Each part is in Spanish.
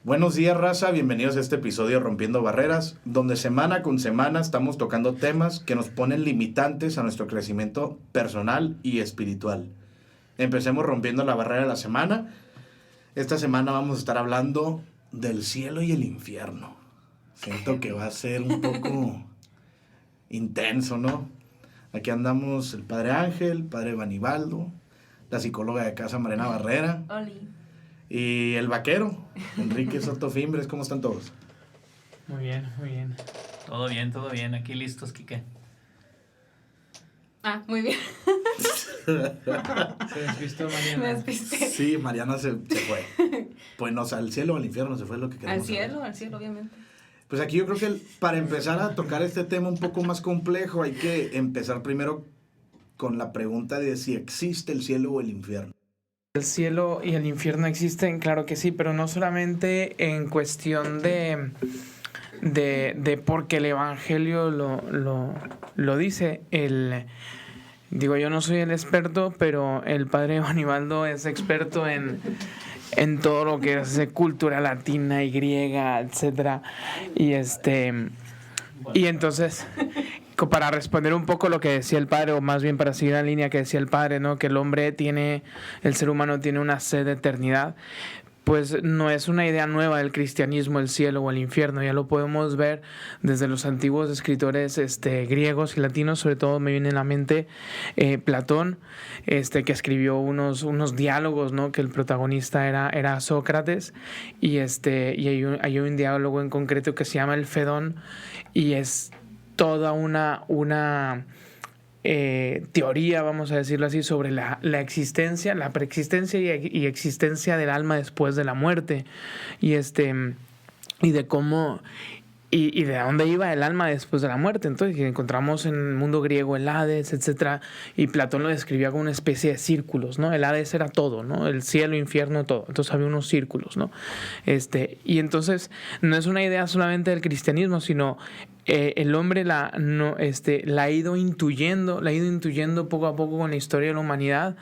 Buenos días, raza, bienvenidos a este episodio Rompiendo Barreras, donde semana con semana estamos tocando temas que nos ponen limitantes a nuestro crecimiento personal y espiritual. Empecemos rompiendo la barrera de la semana. Esta semana vamos a estar hablando del cielo y el infierno. Siento que va a ser un poco intenso, ¿no? Aquí andamos el Padre Ángel, el Padre Banibaldo, la psicóloga de casa Mariana Barrera. Oli. Y el vaquero, Enrique Soto Fimbres. ¿Cómo están todos? Muy bien, muy bien. Todo bien. Aquí listos, Quique. Muy bien. Se despistó Mariana. Me despisté. Sí, Mariana se fue. Pues no, al cielo o al infierno se fue lo que queremos Al cielo, obviamente. Pues aquí yo creo que para empezar a tocar este tema un poco más complejo hay que empezar primero con la pregunta de si existe el cielo o el infierno. El cielo y el infierno existen, claro que sí, pero no solamente en cuestión de porque el Evangelio lo dice. Yo no soy el experto, pero el Padre Banibaldo es experto en todo lo que es cultura latina y griega, etcétera. Y entonces, para responder un poco lo que decía el Padre, o más bien para seguir la línea que decía el Padre, ¿no? Que el ser humano tiene una sed de eternidad. Pues no es una idea nueva del cristianismo, el cielo o el infierno. Ya lo podemos ver desde los antiguos escritores griegos y latinos. Sobre todo me viene a la mente Platón, que escribió unos diálogos, ¿no? Que el protagonista era Sócrates. Y hay un diálogo en concreto que se llama el Fedón. Y es toda una teoría, vamos a decirlo así, sobre la existencia, la preexistencia y existencia del alma después de la muerte. Y de cómo y de dónde iba el alma después de la muerte. Entonces encontramos en el mundo griego el Hades, etcétera, y Platón lo describía como una especie de círculos, ¿no? El Hades era todo, ¿no? El cielo, infierno, todo. Entonces había unos círculos, ¿no? Y entonces no es una idea solamente del cristianismo, sino el hombre la ha ido intuyendo poco a poco con la historia de la humanidad,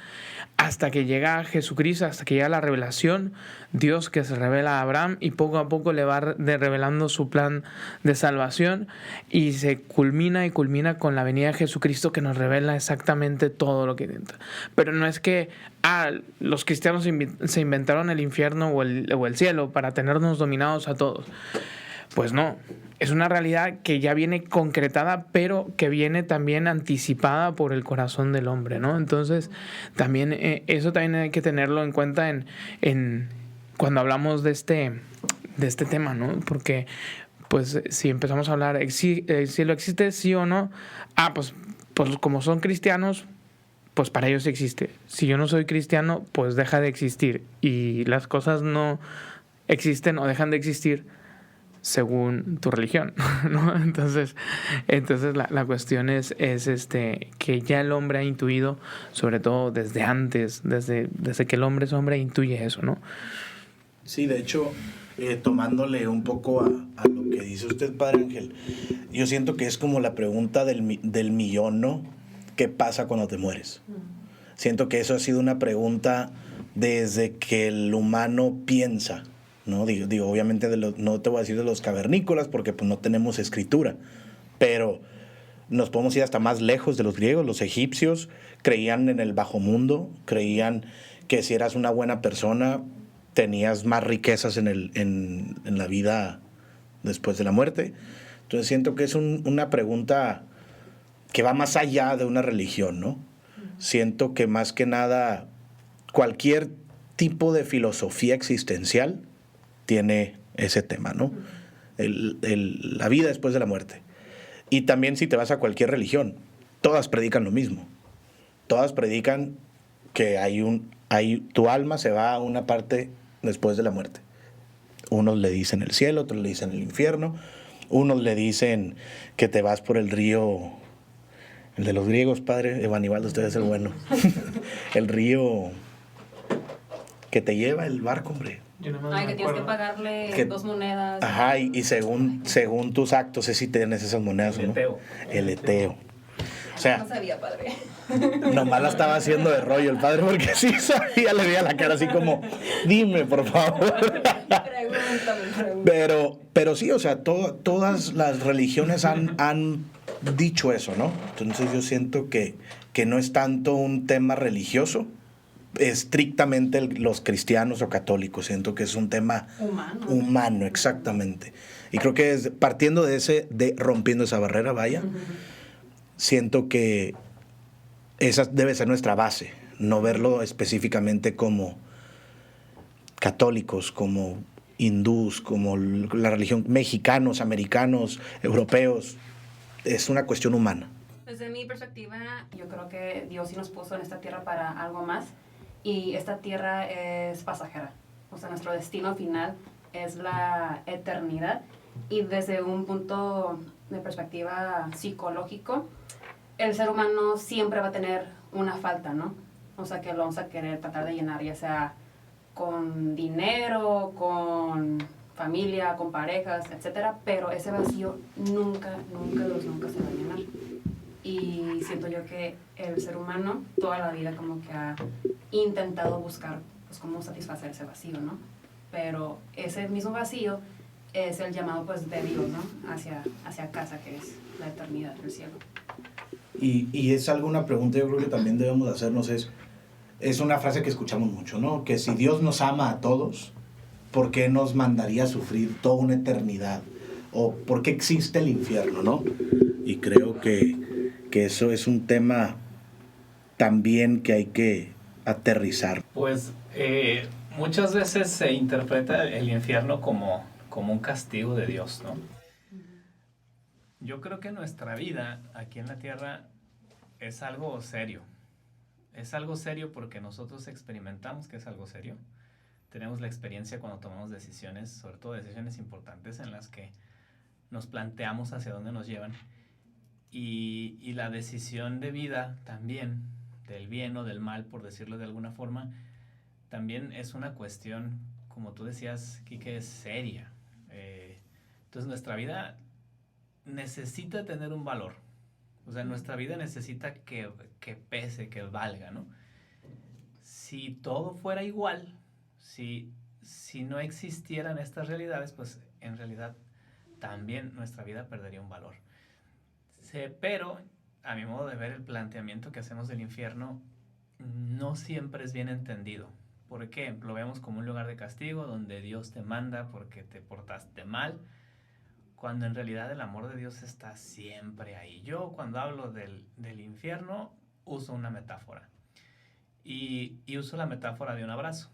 hasta que llega a Jesucristo, hasta que llega la revelación, Dios que se revela a Abraham y poco a poco le va revelando su plan de salvación, y se culmina con la venida de Jesucristo, que nos revela exactamente todo lo que dentro. Pero no es que los cristianos se inventaron el infierno o el cielo para tenernos dominados a todos. Pues no, es una realidad que ya viene concretada, pero que viene también anticipada por el corazón del hombre, ¿no? Entonces, también eso también hay que tenerlo en cuenta en cuando hablamos de este tema, ¿no? Porque, pues, si empezamos a hablar, ¿el cielo existe, sí o no? Pues como son cristianos, pues para ellos existe. Si yo no soy cristiano, pues deja de existir. Y las cosas no existen o dejan de existir según tu religión, ¿no? Entonces la cuestión es que ya el hombre ha intuido, sobre todo desde antes, desde que el hombre es hombre, intuye eso, ¿no? Sí, de hecho, tomándole un poco a lo que dice usted, Padre Ángel, yo siento que es como la pregunta del millón, ¿no? ¿Qué pasa cuando te mueres? Siento que eso ha sido una pregunta desde que el humano piensa, ¿no? Digo, obviamente no te voy a decir de los cavernícolas porque pues no tenemos escritura, pero nos podemos ir hasta más lejos de los griegos. Los egipcios creían en el bajo mundo, creían que si eras una buena persona tenías más riquezas en la vida después de la muerte. Entonces siento que es una pregunta que va más allá de una religión, ¿no? Siento que más que nada cualquier tipo de filosofía existencial tiene ese tema, ¿no? La vida después de la muerte. Y también si te vas a cualquier religión, todas predican lo mismo. Todas predican que tu alma se va a una parte después de la muerte. Unos le dicen el cielo, otros le dicen el infierno, unos le dicen que te vas por el río, el de los griegos, Padre Banibaldo, usted es el bueno. El río que te lleva el barco, hombre. Que tienes que pagarle 2 monedas. Ajá, y según tus actos es si tienes esas monedas o no. El Eteo. O sea, no sabía, padre. Nomás la estaba haciendo de rollo el padre porque sí sabía, le veía la cara así como, dime, por favor. Pregúntame. Pero sí, o sea, todas las religiones han dicho eso, ¿no? Entonces yo siento que no es tanto un tema religioso, estrictamente los cristianos o católicos, siento que es un tema humano, exactamente. Y creo que partiendo de rompiendo esa barrera, vaya, siento que esa debe ser nuestra base, no verlo específicamente como católicos, como hindús, como la religión, mexicanos, americanos, europeos. Es una cuestión humana. Desde mi perspectiva, yo creo que Dios sí nos puso en esta tierra para algo más, y esta tierra es pasajera. O sea, nuestro destino final es la eternidad, y desde un punto de perspectiva psicológico, el ser humano siempre va a tener una falta, ¿no? O sea, que lo vamos a querer tratar de llenar, ya sea con dinero, con familia, con parejas, etcétera, pero ese vacío nunca se va a llenar. Y siento yo que el ser humano toda la vida como que ha intentado buscar pues cómo satisfacer ese vacío, ¿no? Pero ese mismo vacío es el llamado pues de Dios, ¿no? Hacia casa, que es la eternidad del cielo. Y es alguna pregunta yo creo que también debemos hacernos, es una frase que escuchamos mucho, ¿no? Que si Dios nos ama a todos, ¿por qué nos mandaría a sufrir toda una eternidad? ¿O por qué existe el infierno, no? Y creo que eso es un tema también que hay que aterrizar. Pues muchas veces se interpreta el infierno como un castigo de Dios, ¿no? Yo creo que nuestra vida aquí en la tierra es algo serio. Es algo serio porque nosotros experimentamos que es algo serio. Tenemos la experiencia cuando tomamos decisiones, sobre todo decisiones importantes en las que nos planteamos hacia dónde nos llevan. Y la decisión de vida también, del bien o del mal, por decirlo de alguna forma, también es una cuestión, como tú decías, Quique, es seria. Entonces nuestra vida necesita tener un valor. O sea, nuestra vida necesita que pese, que valga, ¿no? Si todo fuera igual, si no existieran estas realidades, pues en realidad también nuestra vida perdería un valor. Pero, a mi modo de ver, el planteamiento que hacemos del infierno no siempre es bien entendido. ¿Por qué? Lo vemos como un lugar de castigo donde Dios te manda porque te portaste mal, cuando en realidad el amor de Dios está siempre ahí. Yo cuando hablo del infierno uso una metáfora y uso la metáfora de un abrazo.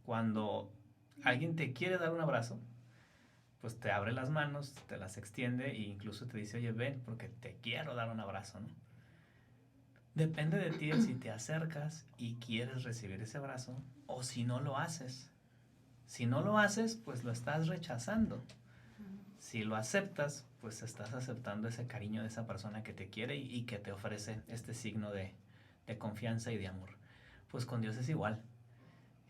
Cuando alguien te quiere dar un abrazo, pues te abre las manos, te las extiende e incluso te dice, oye, ven porque te quiero dar un abrazo, ¿no? Depende de ti si te acercas y quieres recibir ese abrazo o si no lo haces. Si no lo haces, pues lo estás rechazando. Si lo aceptas, pues estás aceptando ese cariño de esa persona que te quiere y que te ofrece este signo de confianza y de amor. Pues con Dios es igual.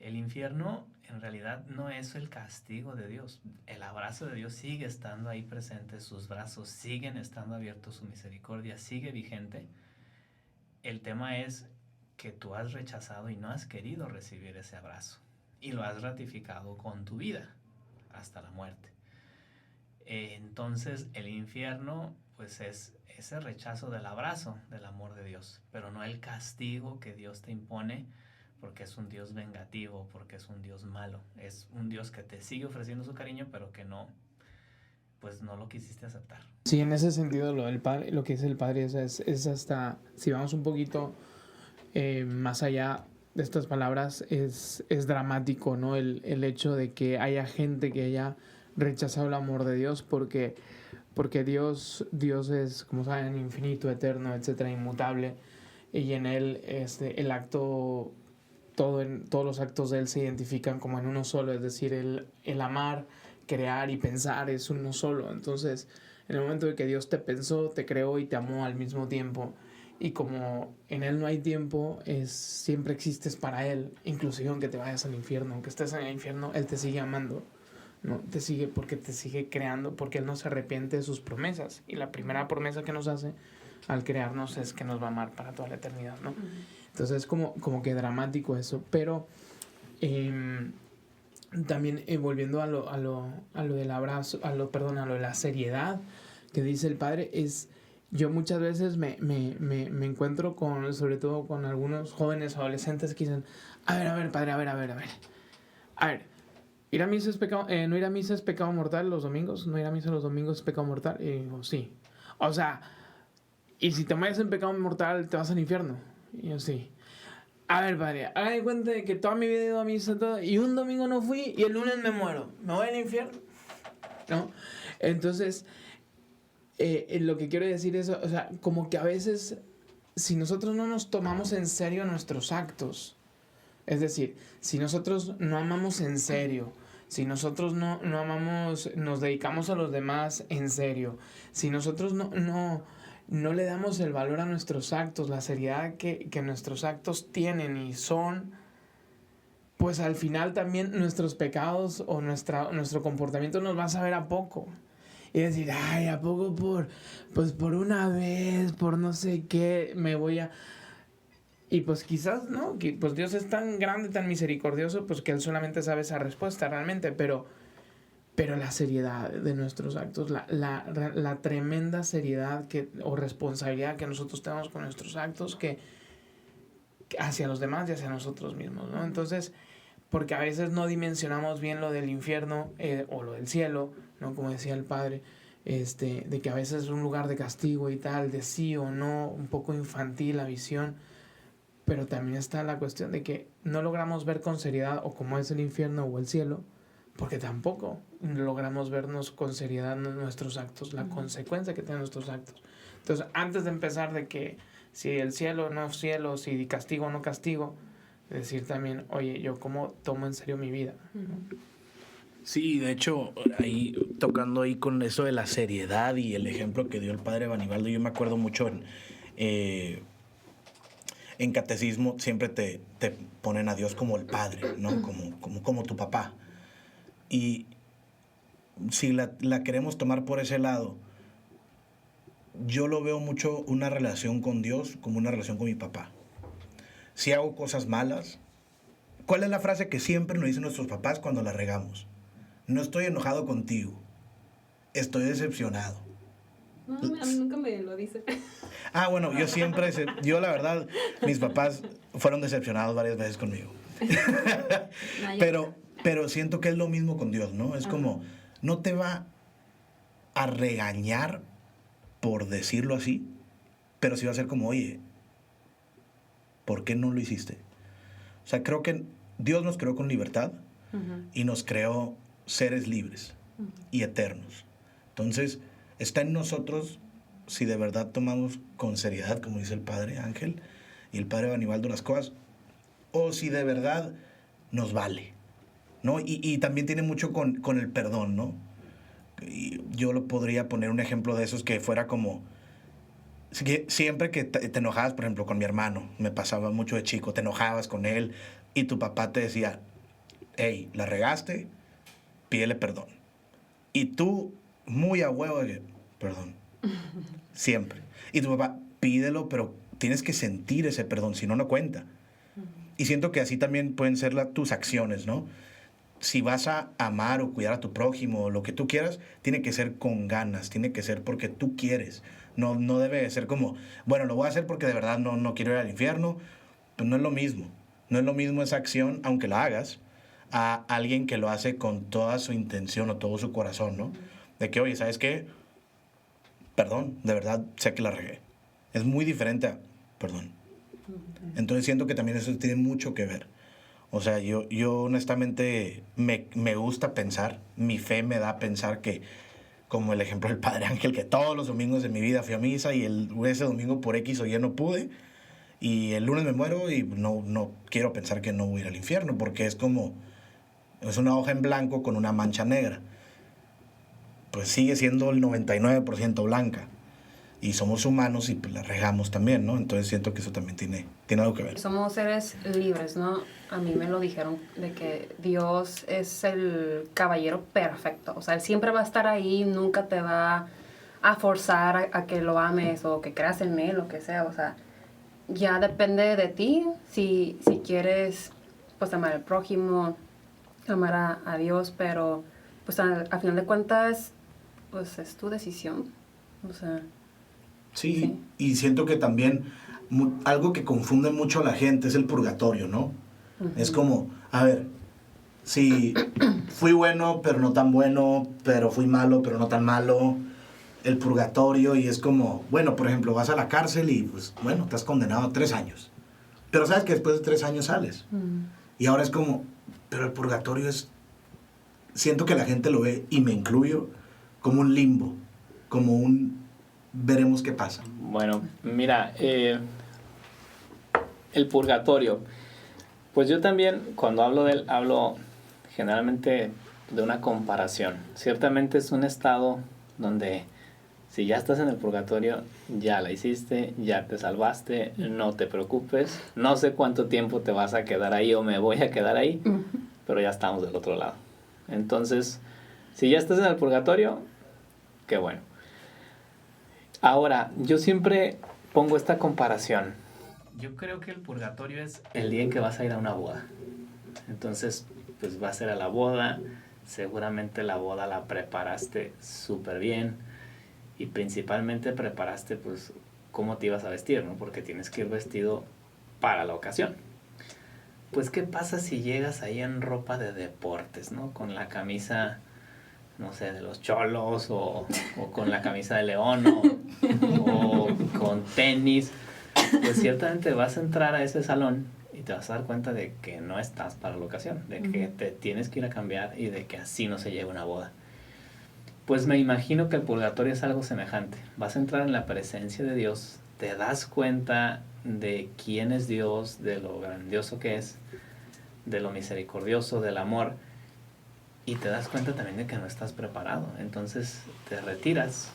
El infierno en realidad no es el castigo de Dios. El abrazo de Dios sigue estando ahí presente, sus brazos siguen estando abiertos, su misericordia sigue vigente. El tema es que tú has rechazado y no has querido recibir ese abrazo y lo has ratificado con tu vida hasta la muerte. Entonces el infierno pues es ese rechazo del abrazo del amor de Dios, pero no el castigo que Dios te impone porque es un Dios vengativo, porque es un Dios malo. Es un Dios que te sigue ofreciendo su cariño, pero que no lo quisiste aceptar. Sí, en ese sentido lo que dice el padre es hasta, si vamos un poquito más allá de estas palabras, es dramático, ¿no? El hecho de que haya gente que haya rechazado el amor de Dios porque Dios es, como saben, infinito, eterno, etcétera, inmutable, y en él el acto, todos los actos de él se identifican como en uno solo, es decir, el amar, crear y pensar es uno solo. Entonces, en el momento de que Dios te pensó, te creó y te amó al mismo tiempo, y como en él no hay tiempo, siempre existes para él, inclusive aunque te vayas al infierno, aunque estés en el infierno, él te sigue amando, ¿no? Te sigue porque te sigue creando, porque él no se arrepiente de sus promesas. Y la primera promesa que nos hace al crearnos es que nos va a amar para toda la eternidad, ¿no? Entonces es como que dramático eso, pero también volviendo a lo del abrazo, a lo de la seriedad que dice el padre, es... Yo muchas veces me encuentro con, sobre todo con algunos jóvenes adolescentes que dicen, a ver, padre, a ver, ¿ir a misa es pecado, no ir a misa es pecado mortal los domingos? ¿No ir a misa los domingos es pecado mortal? Y digo, sí. O sea, y si te mueres en pecado mortal, te vas al infierno. Y yo, sí. A ver, padre, haga de cuenta de que toda mi vida he ido a misa todo, y un domingo no fui y el lunes me muero. ¿Me voy al infierno? ¿No? Entonces... lo que quiero decir es, o sea, como que a veces, si nosotros no nos tomamos en serio nuestros actos, es decir, si nosotros no amamos en serio, si nosotros no amamos, nos dedicamos a los demás en serio, si nosotros no le damos el valor a nuestros actos, la seriedad que nuestros actos tienen y son, pues al final también nuestros pecados o nuestro comportamiento nos va a saber a poco. Y decir, ay, ¿a poco por una vez, por no sé qué, me voy a... Y pues quizás, ¿no? Que pues Dios es tan grande, tan misericordioso, pues que Él solamente sabe esa respuesta realmente, pero la seriedad de nuestros actos, la tremenda seriedad o responsabilidad que nosotros tenemos con nuestros actos, que hacia los demás y hacia nosotros mismos, ¿no? Entonces, porque a veces no dimensionamos bien lo del infierno o lo del cielo, ¿no? Como decía el padre, de que a veces es un lugar de castigo y tal, de sí o no, un poco infantil la visión, pero también está la cuestión de que no logramos ver con seriedad o cómo es el infierno o el cielo, porque tampoco logramos vernos con seriedad nuestros actos, la consecuencia que tienen nuestros actos. Entonces, antes de empezar de que si el cielo o no cielo, si castigo o no castigo, decir también, oye, yo cómo tomo en serio mi vida. Sí, de hecho, ahí tocando ahí con eso de la seriedad y el ejemplo que dio el padre Banibaldo, yo me acuerdo mucho en catecismo siempre te ponen a Dios como el padre, ¿no? Como tu papá. Y si la queremos tomar por ese lado, yo lo veo mucho una relación con Dios como una relación con mi papá. Si hago cosas malas, ¿cuál es la frase que siempre nos dicen nuestros papás cuando la regamos? No estoy enojado contigo, estoy decepcionado. No, a mí nunca me lo dice. Ah, bueno, yo la verdad, mis papás fueron decepcionados varias veces conmigo. Pero siento que es lo mismo con Dios, ¿no? Es como, no te va a regañar por decirlo así, pero sí va a ser como, oye, ¿por qué no lo hiciste? O sea, creo que Dios nos creó con libertad y nos creó seres libres y eternos. Entonces, está en nosotros si de verdad tomamos con seriedad, como dice el padre Ángel y el padre Banibaldo, las cosas, o si de verdad nos vale, ¿no? Y también tiene mucho con el perdón, ¿no? Y yo lo podría poner un ejemplo de esos que fuera como... Siempre que te enojabas, por ejemplo, con mi hermano, me pasaba mucho de chico, te enojabas con él y tu papá te decía, hey, la regaste, pídele perdón. Y tú, muy a huevo, de perdón. Siempre. Y tu papá, pídelo, pero tienes que sentir ese perdón, si no, no cuenta. Y siento que así también pueden ser tus acciones, ¿no? Si vas a amar o cuidar a tu prójimo o lo que tú quieras, tiene que ser con ganas, tiene que ser porque tú quieres. No debe ser como, bueno, lo voy a hacer porque de verdad no quiero ir al infierno. Pues no es lo mismo. No es lo mismo esa acción, aunque la hagas, a alguien que lo hace con toda su intención o todo su corazón, ¿no? De que, oye, ¿sabes qué? Perdón, de verdad sé que la regué. Es muy diferente a, perdón. Entonces siento que también eso tiene mucho que ver. O sea, yo honestamente me gusta pensar, mi fe me da a pensar que, como el ejemplo del Padre Ángel, que todos los domingos de mi vida fui a misa y ese domingo por X o Y no pude, y el lunes me muero y no quiero pensar que no voy a ir al infierno, porque es como, es una hoja en blanco con una mancha negra. Pues sigue siendo el 99% blanca. Y somos humanos y pues la regamos también, ¿no? Entonces siento que eso también tiene algo que ver. Somos seres libres, ¿no? A mí me lo dijeron de que Dios es el caballero perfecto. O sea, Él siempre va a estar ahí, nunca te va a forzar a que lo ames o que creas en él, lo que sea, o sea, ya depende de ti si quieres, pues, amar al prójimo, amar a Dios, pero, pues, al final de cuentas, pues, es tu decisión, o sea. Sí, y siento que también algo que confunde mucho a la gente es el purgatorio, ¿no? Uh-huh. Es como, a ver, si fui bueno, pero no tan bueno, pero fui malo, pero no tan malo, el purgatorio, y es como, bueno, por ejemplo, vas a la cárcel y, pues, bueno, estás condenado a 3 años, pero sabes que después de 3 años sales. Uh-huh. Y ahora es como, pero el purgatorio es, siento que la gente lo ve, y me incluyo, como un limbo, como un veremos qué pasa. Bueno, mira, el purgatorio, pues yo también cuando hablo de él, hablo generalmente de una comparación. Ciertamente es un estado donde si ya estás en el purgatorio, ya la hiciste, ya te salvaste, no te preocupes, no sé cuánto tiempo te vas a quedar ahí o me voy a quedar ahí, pero ya estamos del otro lado. Entonces, si ya estás en el purgatorio, qué bueno. Ahora, yo siempre pongo esta comparación. Yo creo que el purgatorio es el día en que vas a ir a una boda. Entonces, pues vas a ir a la boda, seguramente la boda la preparaste súper bien y principalmente preparaste, pues, cómo te ibas a vestir, ¿no? Porque tienes que ir vestido para la ocasión. Pues, ¿qué pasa si llegas ahí en ropa de deportes, ¿no? Con la camisa, no sé, de los Cholos o con la camisa de León o con tenis. Pues ciertamente vas a entrar a ese salón y te vas a dar cuenta de que no estás para la ocasión, de que te tienes que ir a cambiar y de que así no se lleva una boda. Pues me imagino que el purgatorio es algo semejante. Vas a entrar en la presencia de Dios, te das cuenta de quién es Dios, de lo grandioso que es, de lo misericordioso, del amor, y te das cuenta también de que no estás preparado. Entonces te retiras,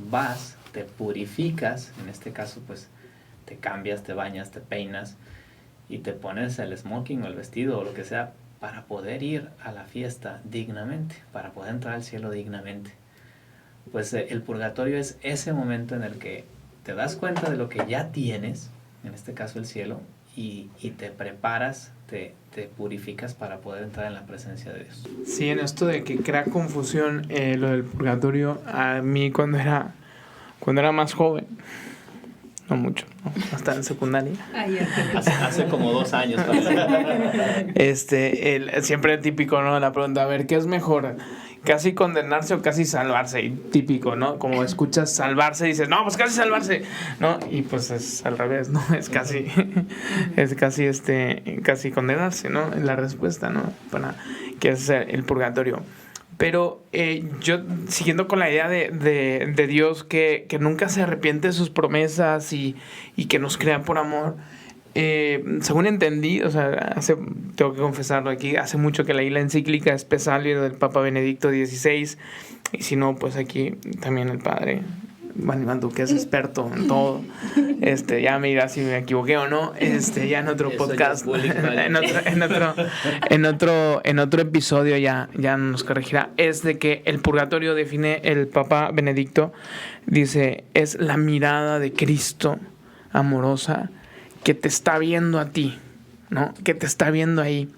vas, te purificas, en este caso pues te cambias, te bañas, te peinas y te pones el smoking o el vestido o lo que sea para poder ir a la fiesta dignamente, para poder entrar al cielo dignamente. Pues el purgatorio es ese momento en el que te das cuenta de lo que ya tienes, en este caso el cielo, y te preparas, te purificas para poder entrar en la presencia de Dios. Sí, en esto de que crea confusión lo del purgatorio, a mí cuando era más joven, no mucho, ¿no? Hasta en secundaria. Hace como 2 años. Siempre el típico, ¿no? La pregunta, a ver, ¿qué es mejor? ¿Casi condenarse o casi salvarse? Y típico, ¿no? Como escuchas salvarse, dices, no, pues casi salvarse, ¿no? Y pues es al revés, ¿no? Es casi condenarse, ¿no? Es la respuesta, ¿no? Para que es el purgatorio. Pero yo, siguiendo con la idea de Dios que nunca se arrepiente de sus promesas y que nos crea por amor, según entendí, o sea, tengo que confesarlo aquí, hace mucho que leí la encíclica Espesalio del Papa Benedicto XVI, y si no, pues aquí también el padre Iván, que es experto en todo, ya me dirá si me equivoqué o no, ya en otro podcast, en otro episodio ya nos corregirá. Es de que el purgatorio, define el Papa Benedicto, dice, es la mirada de Cristo amorosa que te está viendo a ti, ¿no? Que te está viendo ahí.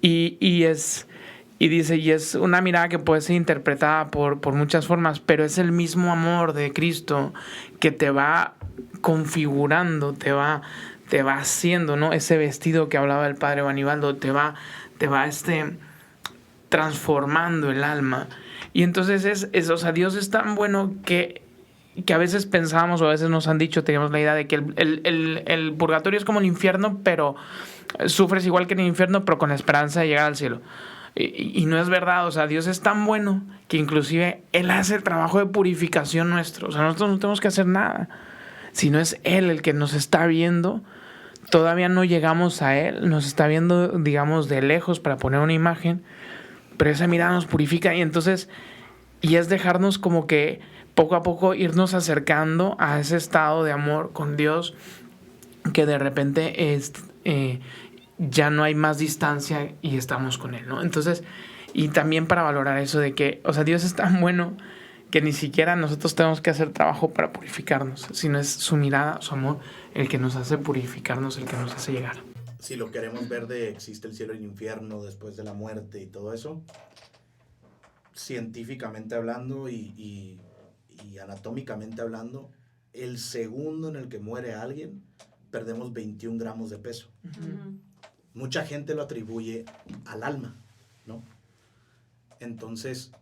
Y dice, y es una mirada que puede ser interpretada por muchas formas, pero es el mismo amor de Cristo que te va configurando, te va haciendo, ¿no? Ese vestido que hablaba el padre Banibaldo, te va transformando el alma. Y entonces o sea, Dios es tan bueno que a veces pensamos o a veces nos han dicho, teníamos la idea de que el purgatorio es como el infierno, pero sufres igual que en el infierno, pero con la esperanza de llegar al cielo. Y no es verdad, o sea, Dios es tan bueno que inclusive Él hace el trabajo de purificación nuestro. O sea, nosotros no tenemos que hacer nada. Si no es Él el que nos está viendo, todavía no llegamos a Él, nos está viendo, digamos, de lejos para poner una imagen, pero esa mirada nos purifica y entonces, y es dejarnos como que poco a poco irnos acercando a ese estado de amor con Dios, que de repente ya no hay más distancia y estamos con Él, ¿no? Entonces, y también para valorar eso de que, o sea, Dios es tan bueno que ni siquiera nosotros tenemos que hacer trabajo para purificarnos, sino es su mirada, su amor, el que nos hace purificarnos, el que nos hace llegar. Si lo queremos ver de existe el cielo y el infierno después de la muerte y todo eso, científicamente hablando y anatómicamente hablando, el segundo en el que muere alguien, perdemos 21 gramos de peso. Ujú. Mucha gente lo atribuye al alma, ¿no? Entonces,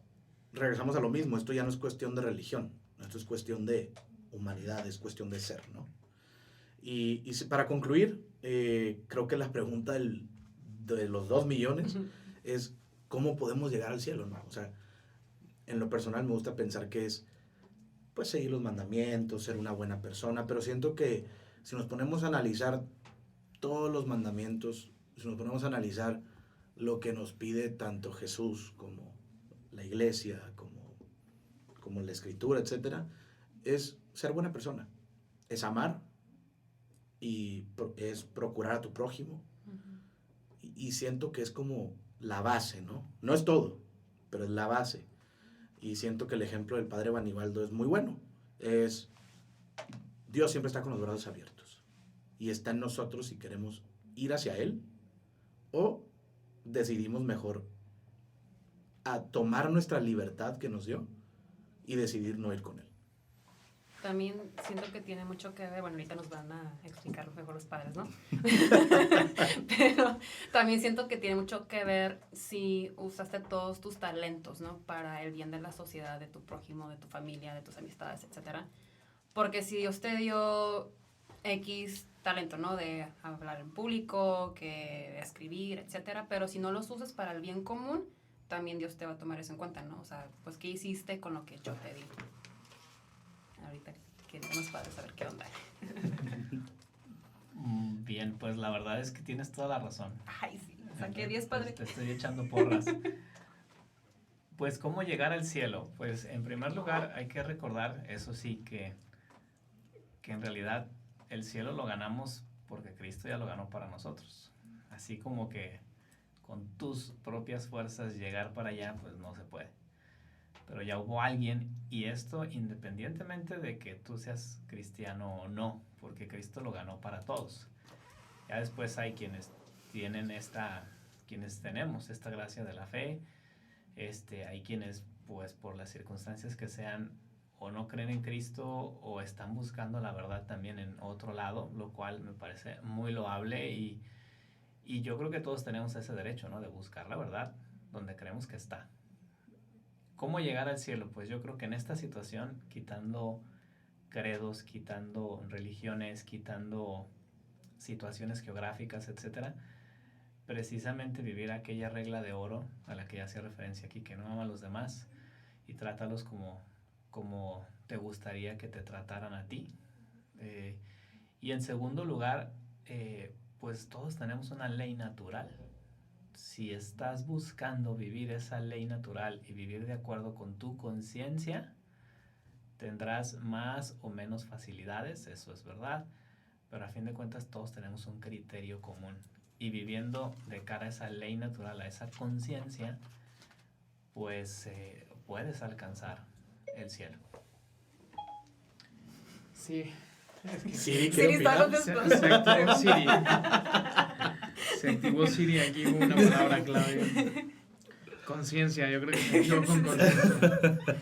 regresamos a lo mismo. Esto ya no es cuestión de religión. Esto es cuestión de humanidad, es cuestión de ser, ¿no? Y para concluir, creo que la pregunta de los 2 millones es ¿cómo podemos llegar al cielo, no? O sea, en lo personal me gusta pensar que es, pues, seguir los mandamientos, ser una buena persona, pero siento que si nos ponemos a analizar todos los mandamientos, si nos ponemos a analizar lo que nos pide tanto Jesús como la iglesia, como la escritura, etcétera, es ser buena persona, es amar y es procurar a tu prójimo. Y siento que es como la base, ¿no? No es todo, pero es la base. Y siento que el ejemplo del padre Banibaldo es muy bueno. Dios siempre está con los brazos abiertos. Y está en nosotros si queremos ir hacia Él o decidimos mejor a tomar nuestra libertad que nos dio y decidir no ir con Él. También siento que tiene mucho que ver, bueno, ahorita nos van a explicar mejor los padres, ¿no? Pero también siento que tiene mucho que ver si usaste todos tus talentos, ¿no? Para el bien de la sociedad, de tu prójimo, de tu familia, de tus amistades, etcétera. Porque si Dios te dio X talento, ¿no? De hablar en público, que escribir, etcétera, pero si no los usas para el bien común, también Dios te va a tomar eso en cuenta, ¿no? O sea, pues, ¿qué hiciste con lo que yo te di? Ahorita quieren los padres saber qué onda. Bien, pues la verdad es que tienes toda la razón. Ay, sí, saqué 10, padre. Te estoy echando porras. Pues, ¿cómo llegar al cielo? Pues, en primer lugar, hay que recordar, eso sí, que en realidad el cielo lo ganamos porque Cristo ya lo ganó para nosotros. Así como que con tus propias fuerzas llegar para allá, pues no se puede. Pero ya hubo alguien, y esto independientemente de que tú seas cristiano o no, porque Cristo lo ganó para todos. Ya después hay quienes tenemos esta gracia de la fe, hay quienes, pues, por las circunstancias que sean, o no creen en Cristo o están buscando la verdad también en otro lado, lo cual me parece muy loable y yo creo que todos tenemos ese derecho, ¿no? De buscar la verdad donde creemos que está. ¿Cómo llegar al cielo? Pues yo creo que en esta situación, quitando credos, quitando religiones, quitando situaciones geográficas, etcétera, precisamente vivir aquella regla de oro a la que ya hacía referencia aquí, que no ama a los demás y trátalos como te gustaría que te trataran a ti. Y en segundo lugar, pues todos tenemos una ley natural. Si estás buscando vivir esa ley natural y vivir de acuerdo con tu conciencia, tendrás más o menos facilidades, eso es verdad, pero a fin de cuentas todos tenemos un criterio común. Y viviendo de cara a esa ley natural, a esa conciencia, pues puedes alcanzar el cielo. Sí. Es que Siri, Siri está se activó Siri. Se activó Siri, aquí hubo una palabra clave. Conciencia, yo creo que se activó con conciencia.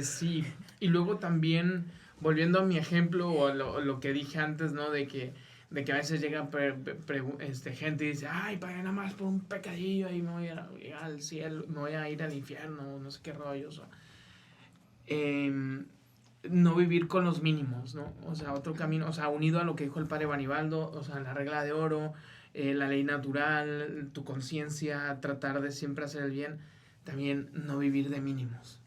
Sí. Y luego también, volviendo a mi ejemplo o a lo que dije antes, ¿no? De que a veces llega gente y dice, ay, para nada más por un pecadillo y me voy a ir al cielo, me voy a ir al infierno, no sé qué rollo. O sea, no vivir con los mínimos, ¿no? O sea, otro camino, o sea, unido a lo que dijo el padre Banibaldo, o sea, la regla de oro, la ley natural, tu conciencia, tratar de siempre hacer el bien, también no vivir de mínimos.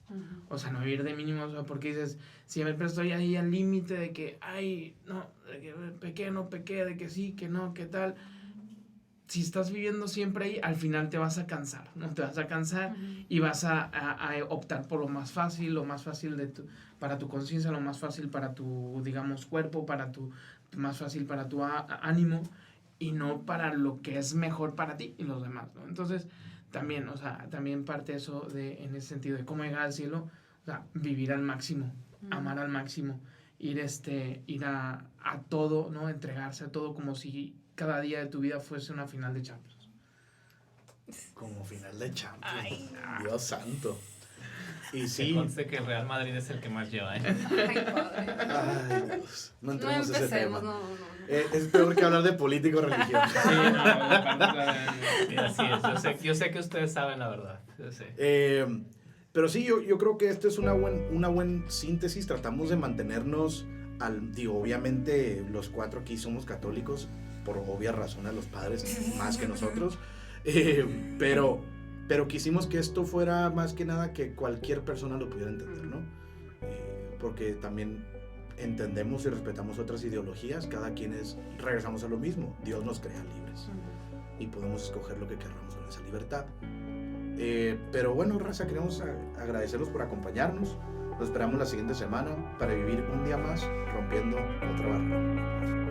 O sea, no vivir de mínimos, o sea, porque dices, siempre estoy ahí al límite de que, ay, no, de que pequé, no pequé, de que sí, que no, que tal. Si estás viviendo siempre ahí, al final te vas a cansar, ¿no? Te vas a cansar y vas a optar por lo más fácil para tu conciencia, lo más fácil para tu, digamos, cuerpo, más fácil para tu ánimo y no para lo que es mejor para ti y los demás, ¿no? Entonces, también, o sea, también parte eso en ese sentido de cómo llegar al cielo, o sea, vivir al máximo, amar al máximo, ir a todo, ¿no? Entregarse a todo como si cada día de tu vida fuese una final de Champions. Como final de Champions. Dios santo. Y Se sí. conste que el Real Madrid es el que más lleva, ¿eh? Ay, padre. Ay, Dios. No No entremos en ese tema. empecemos, no. Es peor que hablar de política o religión. Sí, Sí, así es. Yo sé que ustedes saben la verdad. Yo sé. Pero sí, yo creo que esto es una buena síntesis. Tratamos de mantenernos obviamente los 4 aquí somos católicos, por obvias razones los padres más que nosotros. Pero quisimos que esto fuera más que nada que cualquier persona lo pudiera entender, ¿no? Porque también entendemos y respetamos otras ideologías, cada quien regresamos a lo mismo, Dios nos crea libres y podemos escoger lo que queramos con esa libertad. Pero bueno, raza, queremos agradecerlos por acompañarnos, los esperamos la siguiente semana para vivir un día más rompiendo otra barrera.